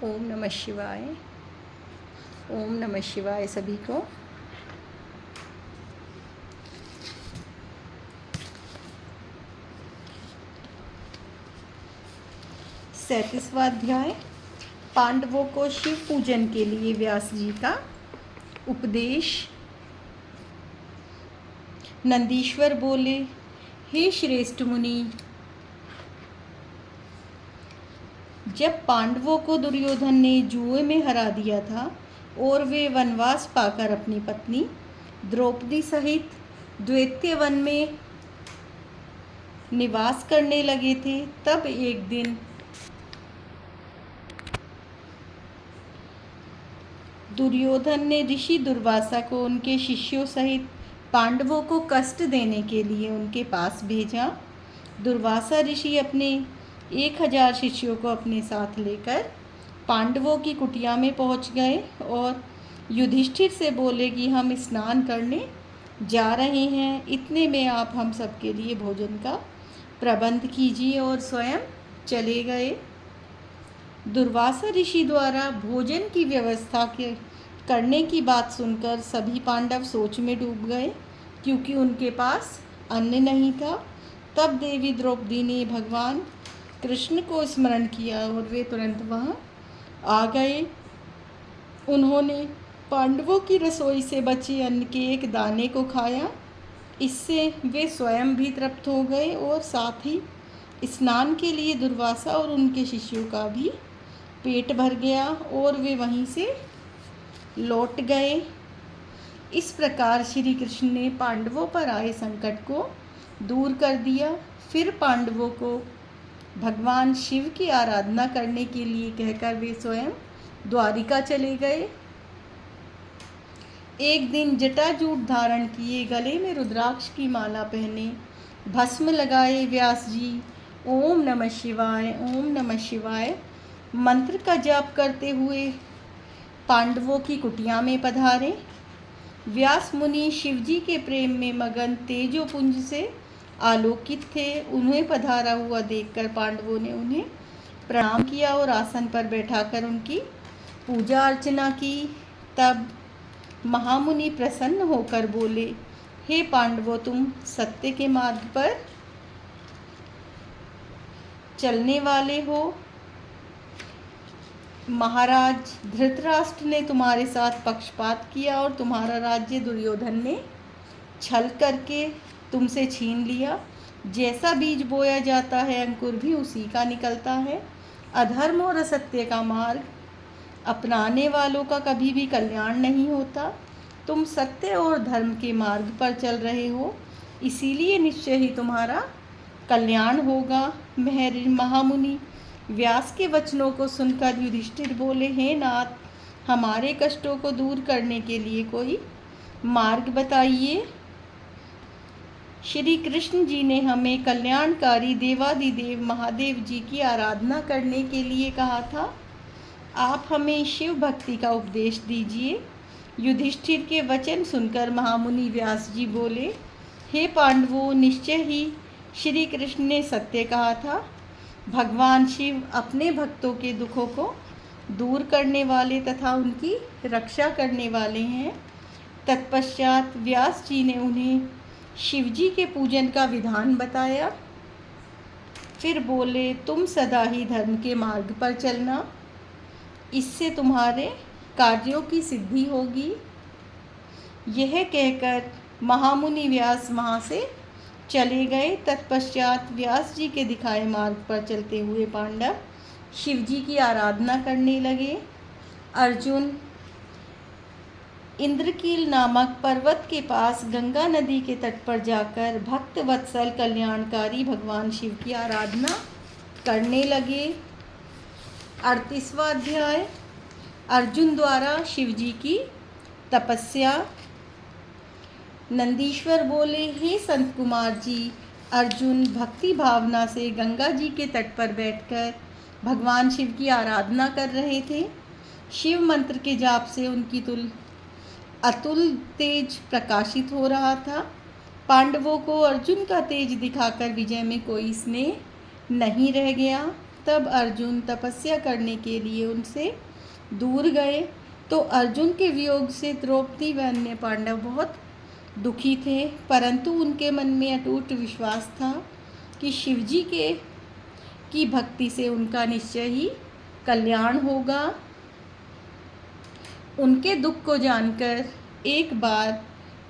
ओम नमः शिवाय। ओम नमः शिवाय सभी को। सैंतीसवां अध्याय। पांडवों को शिव पूजन के लिए व्यास जी का उपदेश। नंदीश्वर बोले, हे श्रेष्ठ मुनि, जब पांडवों को दुर्योधन ने जुए में हरा दिया था और वे वनवास पाकर अपनी पत्नी द्रौपदी सहित द्वैत्य वन में निवास करने लगे थे, तब एक दिन दुर्योधन ने ऋषि दुर्वासा को उनके शिष्यों सहित पांडवों को कष्ट देने के लिए उनके पास भेजा। दुर्वासा ऋषि अपने 1000 शिष्यों को अपने साथ लेकर पांडवों की कुटिया में पहुंच गए और युधिष्ठिर से बोले कि हम स्नान करने जा रहे हैं, इतने में आप हम सबके लिए भोजन का प्रबंध कीजिए, और स्वयं चले गए। दुर्वासा ऋषि द्वारा भोजन की व्यवस्था करने की बात सुनकर सभी पांडव सोच में डूब गए, क्योंकि उनके पास अन्न नहीं था। तब देवी द्रौपदी ने भगवान कृष्ण को स्मरण किया और वे तुरंत वहाँ आ गए। उन्होंने पांडवों की रसोई से बचे अन्न के एक दाने को खाया। इससे वे स्वयं भी तृप्त हो गए और साथ ही स्नान के लिए दुर्वासा और उनके शिष्यों का भी पेट भर गया और वे वहीं से लौट गए। इस प्रकार श्री कृष्ण ने पांडवों पर आए संकट को दूर कर दिया। फिर पांडवों को भगवान शिव की आराधना करने के लिए कहकर वे स्वयं द्वारिका चले गए। एक दिन जटाजूट धारण किए, गले में रुद्राक्ष की माला पहने, भस्म लगाए व्यास जी ओम नमः शिवाय ओम नमः शिवाय मंत्र का जाप करते हुए पांडवों की कुटिया में पधारे। व्यास मुनि शिवजी के प्रेम में मगन तेजोपुंज से आलोकित थे। उन्हें पधारा हुआ देखकर पांडवों ने उन्हें प्रणाम किया और आसन पर बैठाकर उनकी पूजा अर्चना की। तब महामुनि प्रसन्न होकर बोले, हे पांडवों, तुम सत्य के मार्ग पर चलने वाले हो। महाराज धृतराष्ट्र ने तुम्हारे साथ पक्षपात किया और तुम्हारा राज्य दुर्योधन ने छल करके तुमसे छीन लिया। जैसा बीज बोया जाता है, अंकुर भी उसी का निकलता है। अधर्म और असत्य का मार्ग अपनाने वालों का कभी भी कल्याण नहीं होता। तुम सत्य और धर्म के मार्ग पर चल रहे हो, इसीलिए निश्चय ही तुम्हारा कल्याण होगा। महामुनि व्यास के वचनों को सुनकर युधिष्ठिर बोले, हे नाथ, हमारे कष्टों को दूर करने के लिए कोई मार्ग बताइए। श्री कृष्ण जी ने हमें कल्याणकारी देवादिदेव महादेव जी की आराधना करने के लिए कहा था। आप हमें शिव भक्ति का उपदेश दीजिए। युधिष्ठिर के वचन सुनकर महामुनि व्यास जी बोले, हे पांडवों, निश्चय ही श्री कृष्ण ने सत्य कहा था। भगवान शिव अपने भक्तों के दुखों को दूर करने वाले तथा उनकी रक्षा करने वाले हैं। तत्पश्चात व्यास जी ने उन्हें शिवजी के पूजन का विधान बताया। फिर बोले, तुम सदा ही धर्म के मार्ग पर चलना, इससे तुम्हारे कार्यों की सिद्धि होगी। यह कहकर महामुनि व्यास वहाँ से चले गए। तत्पश्चात व्यास जी के दिखाए मार्ग पर चलते हुए पांडव शिवजी की आराधना करने लगे। अर्जुन इंद्रकील नामक पर्वत के पास गंगा नदी के तट पर जाकर भक्त वत्सल कल्याणकारी भगवान शिव की आराधना करने लगे। 38वां अध्याय। अर्जुन द्वारा शिवजी की तपस्या। नंदीश्वर बोले, हे संत कुमार जी, अर्जुन भक्ति भावना से गंगा जी के तट पर बैठकर भगवान शिव की आराधना कर रहे थे। शिव मंत्र के जाप से उनकी अतुल तेज प्रकाशित हो रहा था। पांडवों को अर्जुन का तेज दिखाकर विजय में कोई स्नेह नहीं रह गया। तब अर्जुन तपस्या करने के लिए उनसे दूर गए। तो अर्जुन के वियोग से द्रौपदी व अन्य पांडव बहुत दुखी थे, परंतु उनके मन में अटूट विश्वास था कि शिवजी की भक्ति से उनका निश्चय ही कल्याण होगा। उनके दुख को जानकर एक बार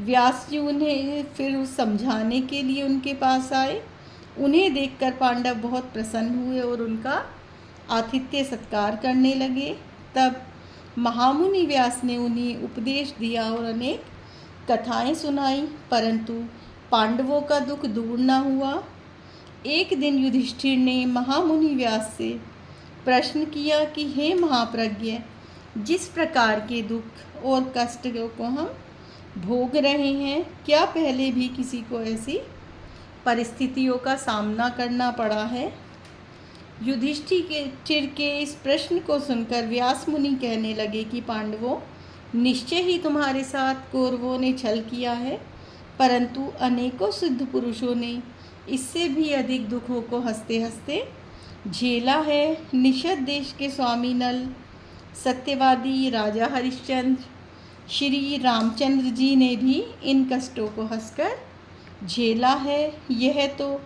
व्यास जी उन्हें फिर समझाने के लिए उनके पास आए। उन्हें देखकर पांडव बहुत प्रसन्न हुए और उनका आतिथ्य सत्कार करने लगे। तब महामुनि व्यास ने उन्हें उपदेश दिया और अनेक कथाएं सुनाई, परंतु पांडवों का दुख दूर न हुआ। एक दिन युधिष्ठिर ने महामुनि व्यास से प्रश्न किया कि हे महाप्रज्ञ, जिस प्रकार के दुख और कष्ट को हम भोग रहे हैं, क्या पहले भी किसी को ऐसी परिस्थितियों का सामना करना पड़ा है? युधिष्ठिर के इस प्रश्न को सुनकर व्यास मुनि कहने लगे कि पांडवों, निश्चय ही तुम्हारे साथ कौरवों ने छल किया है, परंतु अनेकों सिद्ध पुरुषों ने इससे भी अधिक दुखों को हंसते हंसते झेला है। निषद देश के स्वामी नल, सत्यवादी राजा हरिश्चंद्र, श्री रामचंद्र जी ने भी इन कष्टों को हंसकर झेला है। यह तो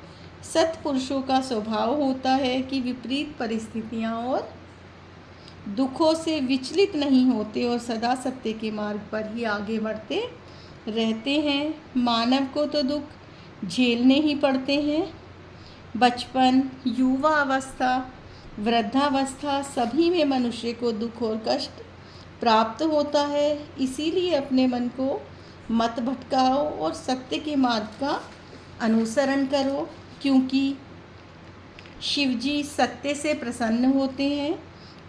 सत्पुरुषों का स्वभाव होता है कि विपरीत परिस्थितियाँ और दुखों से विचलित नहीं होते और सदा सत्य के मार्ग पर ही आगे बढ़ते रहते हैं। मानव को तो दुख झेलने ही पड़ते हैं। बचपन, युवा अवस्था, वृद्धावस्था सभी में मनुष्य को दुख और कष्ट प्राप्त होता है। इसीलिए अपने मन को मत भटकाओ और सत्य के मार्ग का अनुसरण करो, क्योंकि शिवजी सत्य से प्रसन्न होते हैं।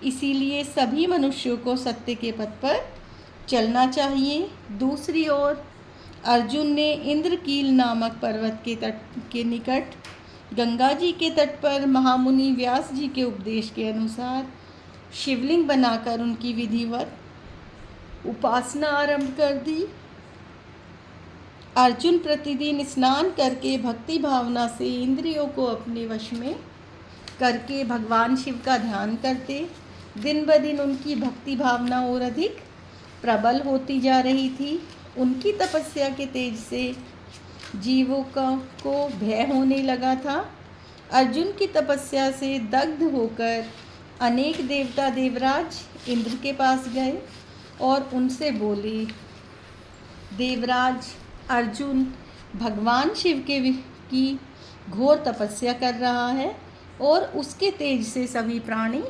इसीलिए सभी मनुष्यों को सत्य के पथ पर चलना चाहिए। दूसरी ओर अर्जुन ने इंद्रकील नामक पर्वत के तट के निकट गंगा जी के तट पर महामुनि व्यास जी के उपदेश के अनुसार शिवलिंग बनाकर उनकी विधिवत उपासना आरंभ कर दी। अर्जुन प्रतिदिन स्नान करके भक्ति भावना से इंद्रियों को अपने वश में करके भगवान शिव का ध्यान करते। दिन ब दिन उनकी भक्ति भावना और अधिक प्रबल होती जा रही थी। उनकी तपस्या के तेज से जीवों को भय होने लगा था। अर्जुन की तपस्या से दग्ध होकर अनेक देवता देवराज इंद्र के पास गए और उनसे बोले, देवराज, अर्जुन भगवान शिव की घोर तपस्या कर रहा है और उसके तेज से सभी प्राणी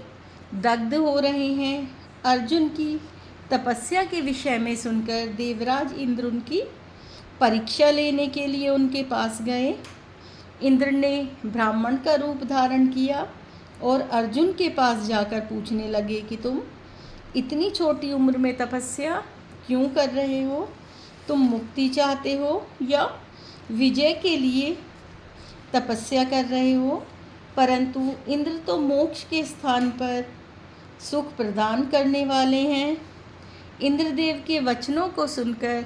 दग्ध हो रहे हैं। अर्जुन की तपस्या के विषय में सुनकर देवराज इंद्र उनकी परीक्षा लेने के लिए उनके पास गए। इंद्र ने ब्राह्मण का रूप धारण किया और अर्जुन के पास जाकर पूछने लगे कि तुम इतनी छोटी उम्र में तपस्या क्यों कर रहे हो? तुम मुक्ति चाहते हो या विजय के लिए तपस्या कर रहे हो? परंतु इंद्र तो मोक्ष के स्थान पर सुख प्रदान करने वाले हैं। इंद्रदेव के वचनों को सुनकर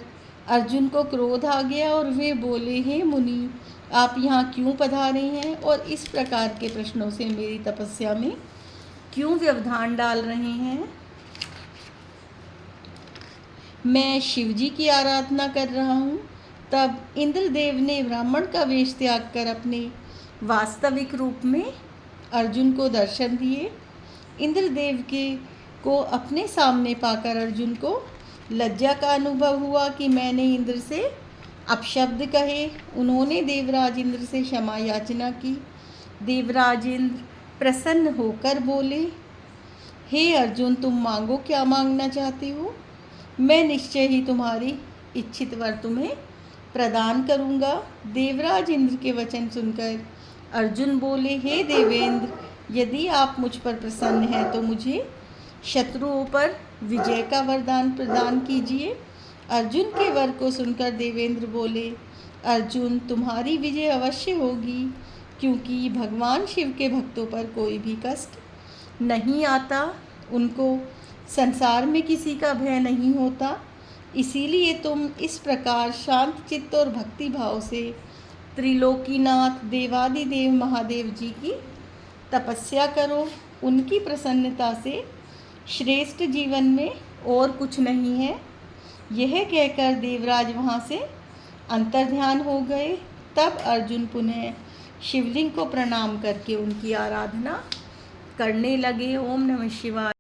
अर्जुन को क्रोध आ गया और वे बोले, हे मुनि, आप यहाँ क्यों पधारे हैं और इस प्रकार के प्रश्नों से मेरी तपस्या में क्यों व्यवधान डाल रहे हैं? मैं शिवजी की आराधना कर रहा हूँ। तब इंद्रदेव ने ब्राह्मण का वेश त्याग कर अपने वास्तविक रूप में अर्जुन को दर्शन दिए। इंद्रदेव को अपने सामने पाकर अर्जुन को लज्जा का अनुभव हुआ कि मैंने इंद्र से अपशब्द कहे। उन्होंने देवराज इंद्र से क्षमा याचना की। देवराज इंद्र प्रसन्न होकर बोले, हे अर्जुन, तुम मांगो, क्या मांगना चाहते हो? मैं निश्चय ही तुम्हारी इच्छित वर तुम्हें प्रदान करूँगा। देवराज इंद्र के वचन सुनकर अर्जुन बोले, हे देवेंद्र, यदि आप मुझ पर प्रसन्न हैं तो मुझे शत्रुओं पर विजय का वरदान प्रदान कीजिए। अर्जुन के वर को सुनकर देवेंद्र बोले, अर्जुन, तुम्हारी विजय अवश्य होगी, क्योंकि भगवान शिव के भक्तों पर कोई भी कष्ट नहीं आता। उनको संसार में किसी का भय नहीं होता। इसीलिए तुम इस प्रकार शांत चित्त और भक्ति भाव से त्रिलोकीनाथ देवादिदेव महादेव जी की तपस्या करो, उनकी प्रसन्नता से श्रेष्ठ जीवन में और कुछ नहीं है। यह कहकर देवराज वहाँ से अंतर्ध्यान हो गए। तब अर्जुन पुनः शिवलिंग को प्रणाम करके उनकी आराधना करने लगे। ओम नमः शिवाय।